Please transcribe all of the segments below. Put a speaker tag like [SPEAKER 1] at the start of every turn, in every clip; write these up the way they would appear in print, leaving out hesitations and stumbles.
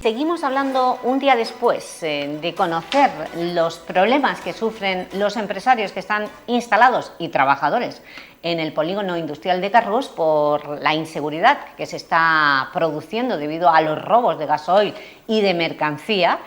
[SPEAKER 1] Seguimos hablando un día después de conocer los problemas que sufren los empresarios que están instalados y trabajadores en el polígono industrial de Carrús por la inseguridad que se está produciendo debido a los robos de gasoil y de mercancía.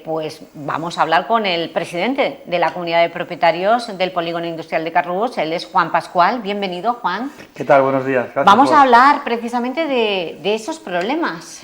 [SPEAKER 1] Pues vamos a hablar con el presidente de la comunidad de propietarios del polígono industrial de Carrús. Él es Juan Pascual. Bienvenido, Juan.
[SPEAKER 2] ¿Qué tal? Buenos días. Gracias.
[SPEAKER 1] Vamos a hablar precisamente de esos problemas.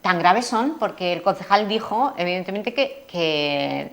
[SPEAKER 1] Tan graves son porque el concejal dijo, evidentemente, que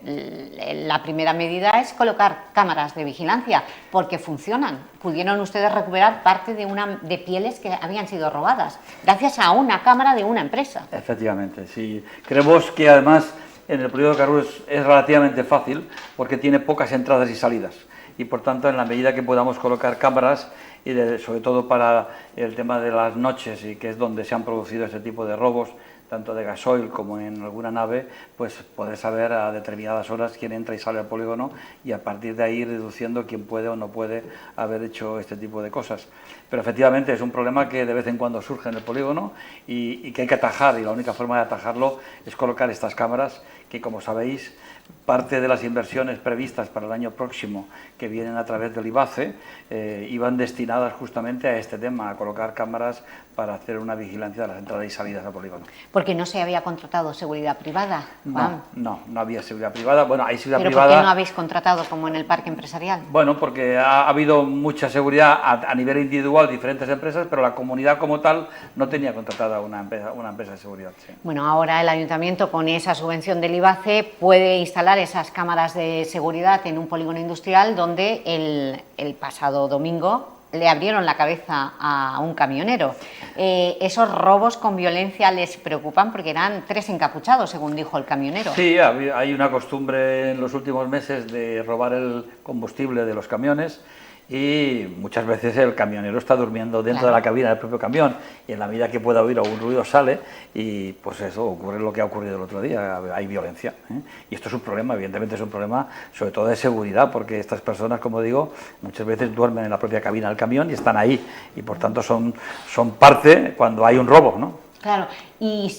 [SPEAKER 1] la primera medida es colocar cámaras de vigilancia, porque funcionan. Pudieron ustedes recuperar parte de pieles que habían sido robadas, gracias a una cámara de una empresa.
[SPEAKER 2] Efectivamente, sí. Creemos que además en el polígono de Carrús es relativamente fácil, porque tiene pocas entradas y salidas. Y por tanto, en la medida que podamos colocar cámaras, y sobre todo para el tema de las noches, y que es donde se han producido ese tipo de robos, tanto de gasoil como en alguna nave, pues poder saber a determinadas horas quién entra y sale al polígono y a partir de ahí ir deduciendo quién puede o no puede haber hecho este tipo de cosas. Pero efectivamente es un problema que de vez en cuando surge en el polígono y que hay que atajar, y la única forma de atajarlo es colocar estas cámaras que, como sabéis, parte de las inversiones previstas para el año próximo, que vienen a través del IBACE, iban destinadas justamente a este tema, a colocar cámaras para hacer una vigilancia de las entradas y salidas al polígono.
[SPEAKER 1] Porque no se había contratado seguridad privada, Juan.
[SPEAKER 2] No había seguridad privada. Bueno, hay seguridad
[SPEAKER 1] ¿Pero
[SPEAKER 2] privada.
[SPEAKER 1] por qué no habéis contratado como en el parque empresarial?
[SPEAKER 2] Bueno, porque ha habido mucha seguridad a nivel individual, diferentes empresas, pero la comunidad como tal no tenía contratada una empresa de seguridad. Sí.
[SPEAKER 1] Bueno, ahora el ayuntamiento, con esa subvención del IBACE, puede instalar esas cámaras de seguridad en un polígono industrial donde el pasado domingo le abrieron la cabeza a un camionero. ¿Esos robos con violencia les preocupan? Porque eran 3 encapuchados, según dijo el camionero.
[SPEAKER 2] Sí, hay una costumbre en los últimos meses de robar el combustible de los camiones, y muchas veces el camionero está durmiendo dentro de la cabina del propio camión, y en la medida que pueda oír algún ruido sale, y pues eso ocurre lo que ha ocurrido el otro día, hay violencia, ¿eh? Y esto es un problema, evidentemente es un problema sobre todo de seguridad, porque estas personas, como digo, muchas veces duermen en la propia cabina del camión y están ahí, y por tanto son parte cuando hay un robo, ¿no?
[SPEAKER 1] Claro, y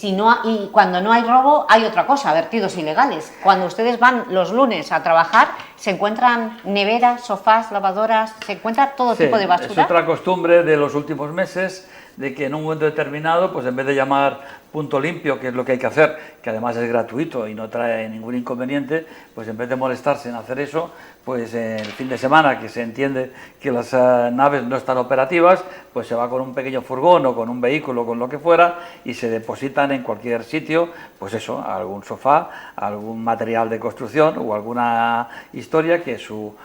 [SPEAKER 1] cuando no hay robo hay otra cosa, vertidos ilegales. Cuando ustedes van los lunes a trabajar, se encuentran neveras, sofás, lavadoras, se encuentra todo tipo de basura.
[SPEAKER 2] Es otra costumbre de los últimos meses, de que en un momento determinado, pues en vez de llamar punto limpio, que es lo que hay que hacer, que además es gratuito y no trae ningún inconveniente, pues en vez de molestarse en hacer eso, pues el fin de semana, que se entiende que las naves no están operativas, pues se va con un pequeño furgón o con un vehículo, con lo que fuera, y se depositan en cualquier sitio, pues eso, algún sofá, algún material de construcción o alguna historia que su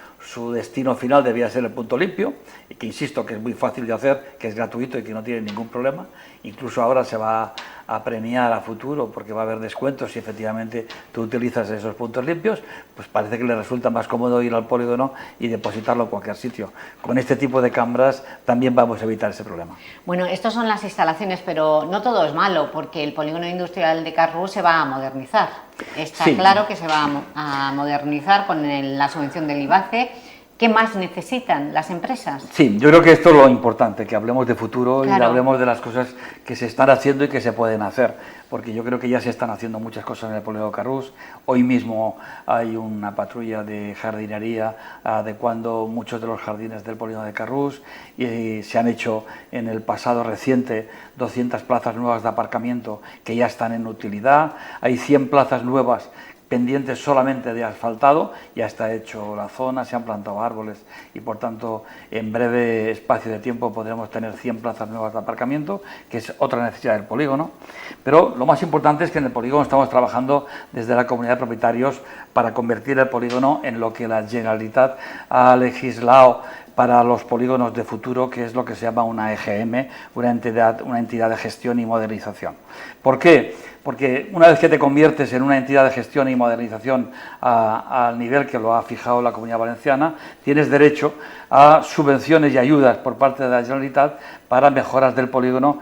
[SPEAKER 2] destino final debía ser el punto limpio, y que insisto que es muy fácil de hacer, que es gratuito y que no tiene ningún problema. Incluso ahora se va a premiar a futuro, porque va a haber descuentos si efectivamente tú utilizas esos puntos limpios, pues parece que le resulta más cómodo ir al polígono y depositarlo en cualquier sitio. Con este tipo de cámaras también vamos a evitar ese problema.
[SPEAKER 1] Bueno, estas son las instalaciones, pero no todo es malo, porque el polígono industrial de Carrús se va a modernizar. Está claro que se va a modernizar con la subvención del IBACE. ¿Qué más necesitan las empresas?
[SPEAKER 2] Sí, yo creo que esto es lo importante, que hablemos de futuro,
[SPEAKER 1] claro,
[SPEAKER 2] y que hablemos de las cosas que se están haciendo y que se pueden hacer, porque yo creo que ya se están haciendo muchas cosas en el polígono de Carrús. Hoy mismo hay una patrulla de jardinería adecuando muchos de los jardines del polígono de Carrús, y se han hecho en el pasado reciente 200 plazas nuevas de aparcamiento que ya están en utilidad, hay 100 plazas nuevas pendientes solamente de asfaltado, ya está hecho la zona, se han plantado árboles, y por tanto en breve espacio de tiempo podremos tener 100 plazas nuevas de aparcamiento, que es otra necesidad del polígono. Pero lo más importante es que en el polígono estamos trabajando desde la comunidad de propietarios para convertir el polígono en lo que la Generalitat ha legislado para los polígonos de futuro, que es lo que se llama una EGM, una entidad de gestión y modernización. ¿Por qué? Porque una vez que te conviertes en una entidad de gestión y modernización al nivel que lo ha fijado la Comunidad Valenciana, tienes derecho a subvenciones y ayudas por parte de la Generalitat para mejoras del polígono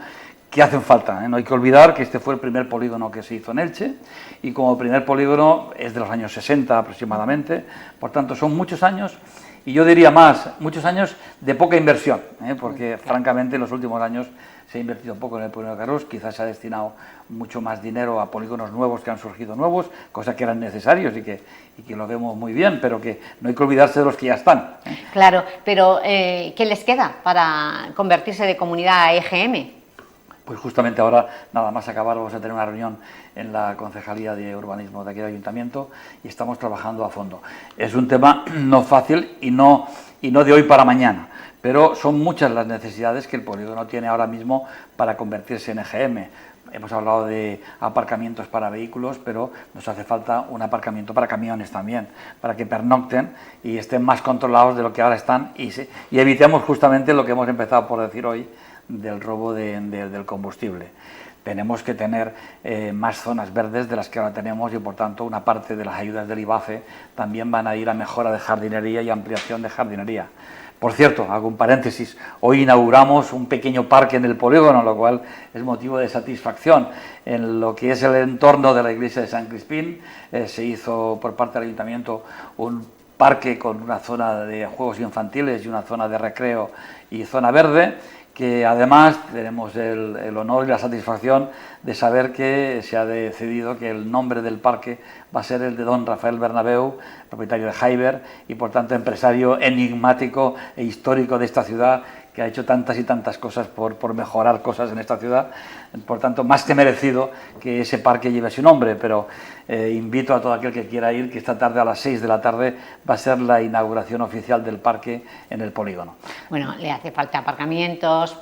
[SPEAKER 2] que hacen falta, ¿eh? No hay que olvidar que este fue el primer polígono que se hizo en Elche, y como primer polígono es de los años 60 aproximadamente, por tanto son muchos años, y yo diría más, muchos años de poca inversión, porque francamente en los últimos años se ha invertido poco en el polígono de Carrús, quizás se ha destinado mucho más dinero a polígonos nuevos que han surgido nuevos, cosas que eran necesarios y que lo vemos muy bien, pero que no hay que olvidarse de los que ya están.
[SPEAKER 1] Claro, pero ¿qué les queda para convertirse de comunidad a EGM?
[SPEAKER 2] Pues justamente ahora, nada más acabar, vamos a tener una reunión en la Concejalía de Urbanismo de aquí del Ayuntamiento y estamos trabajando a fondo. Es un tema no fácil y no de hoy para mañana, pero son muchas las necesidades que el polígono tiene ahora mismo para convertirse en EGM. Hemos hablado de aparcamientos para vehículos, pero nos hace falta un aparcamiento para camiones también, para que pernocten y estén más controlados de lo que ahora están y evitemos justamente lo que hemos empezado por decir hoy, del robo del combustible. Tenemos que tener más zonas verdes de las que ahora tenemos y por tanto una parte de las ayudas del IBAFE también van a ir a mejora de jardinería y ampliación de jardinería. Por cierto, hago un paréntesis, hoy inauguramos un pequeño parque en el polígono, lo cual es motivo de satisfacción. En lo que es el entorno de la iglesia de San Crispín se hizo por parte del ayuntamiento un parque con una zona de juegos infantiles y una zona de recreo y zona verde, que además tenemos el honor y la satisfacción de saber que se ha decidido que el nombre del parque va a ser el de don Rafael Bernabeu, propietario de Hyber y por tanto empresario enigmático e histórico de esta ciudad, que ha hecho tantas y tantas cosas por mejorar cosas en esta ciudad. Por tanto, más que merecido que ese parque lleve su nombre, pero invito a todo aquel que quiera ir, que esta tarde a las 6 de la tarde va a ser la inauguración oficial del parque en el polígono.
[SPEAKER 1] Bueno, le hace falta aparcamientos,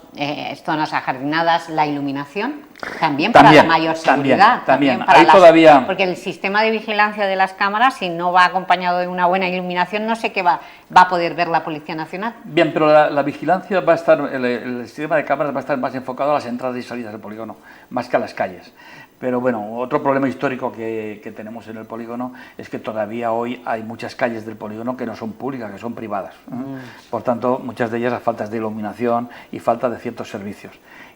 [SPEAKER 1] zonas ajardinadas, la iluminación, también para la mayor seguridad.
[SPEAKER 2] También.
[SPEAKER 1] Para
[SPEAKER 2] Ahí todavía...
[SPEAKER 1] Porque el sistema de vigilancia de las cámaras, si no va acompañado de una buena iluminación, no sé qué va a poder ver la Policía Nacional.
[SPEAKER 2] Bien, pero la vigilancia va a estar, el sistema de cámaras va a estar más enfocado a las entradas y salidas del polígono, más que a las calles. Pero bueno, otro problema histórico que tenemos en el polígono es que todavía hoy hay muchas calles del polígono que no son públicas, que son privadas. Por tanto, muchas de ellas a faltas de iluminación y falta de ciertos servicios.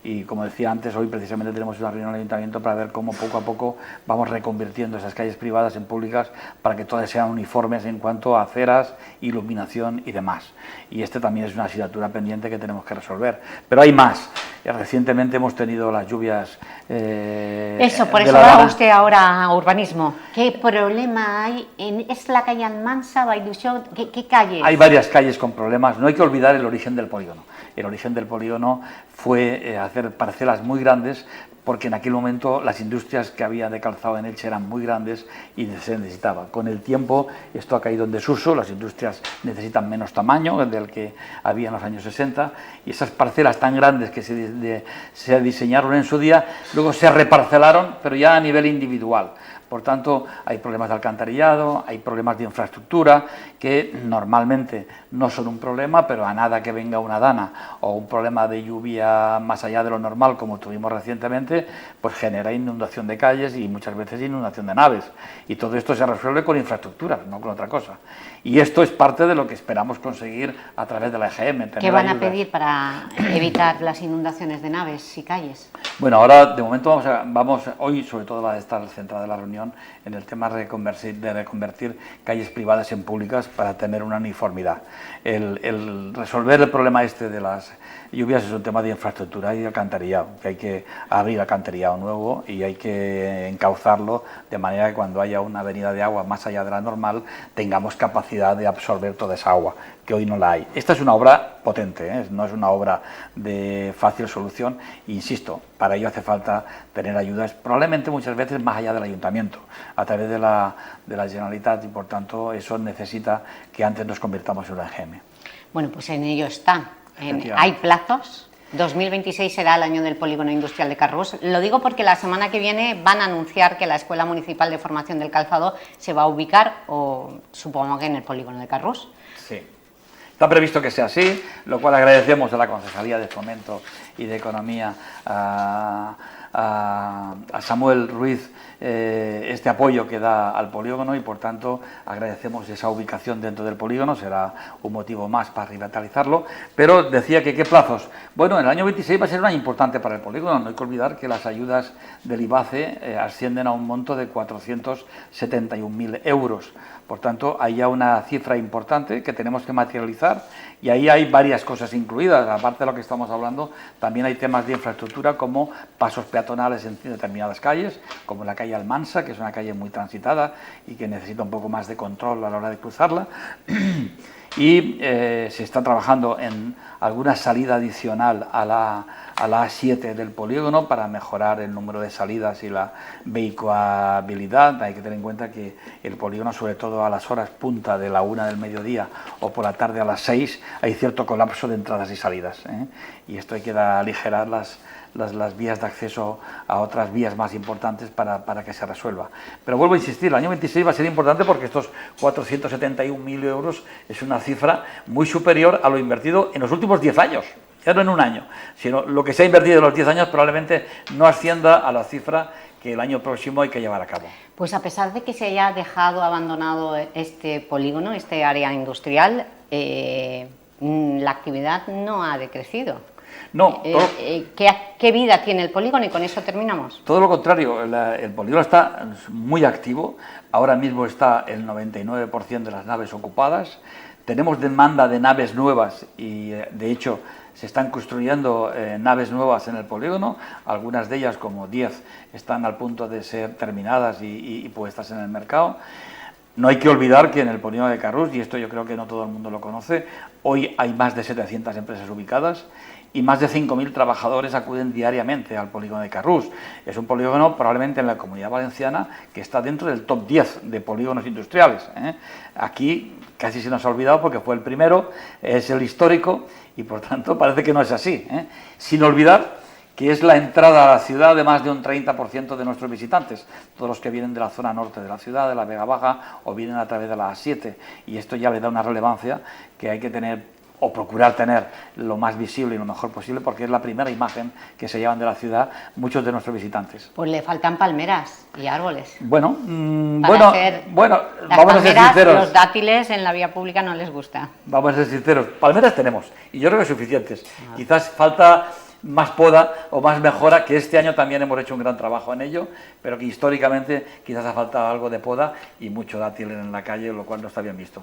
[SPEAKER 2] Y como decía antes, hoy precisamente tenemos una reunión en el Ayuntamiento para ver cómo poco a poco vamos reconvirtiendo esas calles privadas en públicas para que todas sean uniformes en cuanto a aceras, iluminación y demás. Y este también es una asignatura pendiente que tenemos que resolver. Pero hay más. Recientemente hemos tenido las lluvias...
[SPEAKER 1] Eso, por eso va usted ahora a urbanismo. ¿Qué problema hay? ¿Es la calle Almansa, Bailuchó? ¿Qué calles?
[SPEAKER 2] Hay varias calles con problemas. No hay que olvidar el origen del polígono. El origen del polígono fue hacer parcelas muy grandes, porque en aquel momento las industrias que había de calzado en Elche eran muy grandes y se necesitaba. Con el tiempo esto ha caído en desuso, las industrias necesitan menos tamaño del que había en los años 60 y esas parcelas tan grandes que se diseñaron en su día, luego se reparcelaron, pero ya a nivel individual. Por tanto, hay problemas de alcantarillado, hay problemas de infraestructura, que normalmente no son un problema, pero a nada que venga una dana o un problema de lluvia más allá de lo normal, como tuvimos recientemente, pues genera inundación de calles y muchas veces inundación de naves. Y todo esto se resuelve con infraestructura, no con otra cosa. Y esto es parte de lo que esperamos conseguir a través de la EGM.
[SPEAKER 1] ¿Qué van a pedir para evitar las inundaciones de naves y calles?
[SPEAKER 2] Bueno, ahora de momento vamos hoy sobre todo va a estar centrada la reunión en el tema de reconvertir calles privadas en públicas para tener una uniformidad. El resolver el problema este de las lluvias es un tema de infraestructura y de alcantarillado, que hay que abrir alcantarillado nuevo y hay que encauzarlo de manera que cuando haya una avenida de agua más allá de la normal tengamos capacidad de absorber toda esa agua, que hoy no la hay. Esta es una obra potente, no es una obra de fácil solución, e insisto, para ello hace falta tener ayudas, probablemente muchas veces más allá del ayuntamiento, a través de la Generalitat, y por tanto eso necesita que antes nos convirtamos en una EGM.
[SPEAKER 1] Bueno, pues en ello está. ¿Hay plazos? 2026 será el año del Polígono Industrial de Carrús. Lo digo porque la semana que viene van a anunciar que la Escuela Municipal de Formación del Calzado se va a ubicar, o supongo que en el Polígono de Carrús.
[SPEAKER 2] Sí. Está previsto que sea así, lo cual agradecemos a la Concejalía de Fomento y de Economía, a Samuel Ruiz, este apoyo que da al polígono, y por tanto agradecemos esa ubicación dentro del polígono. Será un motivo más para revitalizarlo. Pero decía que ¿qué plazos? Bueno, en el año 26 va a ser un año importante para el polígono. No hay que olvidar que las ayudas del IBACE ascienden a un monto de 471.000 euros. Por tanto, hay ya una cifra importante que tenemos que materializar, y ahí hay varias cosas incluidas. Aparte de lo que estamos hablando, también hay temas de infraestructura como pasos peatonales en determinadas calles, como la calle Almansa, que es una calle muy transitada y que necesita un poco más de control a la hora de cruzarla. Y se está trabajando en alguna salida adicional a la A7 del polígono para mejorar el número de salidas y la vehiculabilidad. Hay que tener en cuenta que el polígono, sobre todo a las horas punta de la 1 del mediodía o por la tarde a las 6, hay cierto colapso de entradas y salidas, y esto hay que aligerar las vías de acceso a otras vías más importantes para que se resuelva. Pero vuelvo a insistir, el año 26 va a ser importante porque estos 471.000 euros es una cifra muy superior a lo invertido en los últimos 10 años, ya no en un año, sino lo que se ha invertido en los 10 años probablemente no ascienda a la cifra que el año próximo hay que llevar a cabo.
[SPEAKER 1] Pues a pesar de que se haya dejado abandonado este polígono, este área industrial, la actividad no ha decrecido.
[SPEAKER 2] No,
[SPEAKER 1] ¿Qué vida tiene el polígono? Y con eso terminamos.
[SPEAKER 2] Todo lo contrario, el polígono está muy activo. Ahora mismo está el 99% de las naves ocupadas. Tenemos demanda de naves nuevas y, de hecho, se están construyendo naves nuevas en el polígono. Algunas de ellas, como 10, están al punto de ser terminadas y puestas en el mercado. No hay que olvidar que en el polígono de Carrús, y esto yo creo que no todo el mundo lo conoce, hoy hay más de 700 empresas ubicadas y más de 5.000 trabajadores acuden diariamente al polígono de Carrús. Es un polígono probablemente en la Comunidad Valenciana que está dentro del top 10 de polígonos industriales. Aquí casi se nos ha olvidado porque fue el primero, es el histórico, y por tanto parece que no es así. Sin olvidar que es la entrada a la ciudad de más de un 30% de nuestros visitantes, todos los que vienen de la zona norte de la ciudad, de la Vega Baja, o vienen a través de la A7, y esto ya le da una relevancia que hay que tener, o procurar tener, lo más visible y lo mejor posible, porque es la primera imagen que se llevan de la ciudad muchos de nuestros visitantes.
[SPEAKER 1] Pues le faltan palmeras y árboles.
[SPEAKER 2] Bueno,
[SPEAKER 1] las
[SPEAKER 2] vamos a ser sinceros.
[SPEAKER 1] Los dátiles en la vía pública no les gusta.
[SPEAKER 2] Vamos a ser sinceros, palmeras tenemos, y yo creo que suficientes. Quizás falta más poda o más mejora, que este año también hemos hecho un gran trabajo en ello, pero que históricamente quizás ha faltado algo de poda y mucho dátil en la calle, lo cual no está bien visto.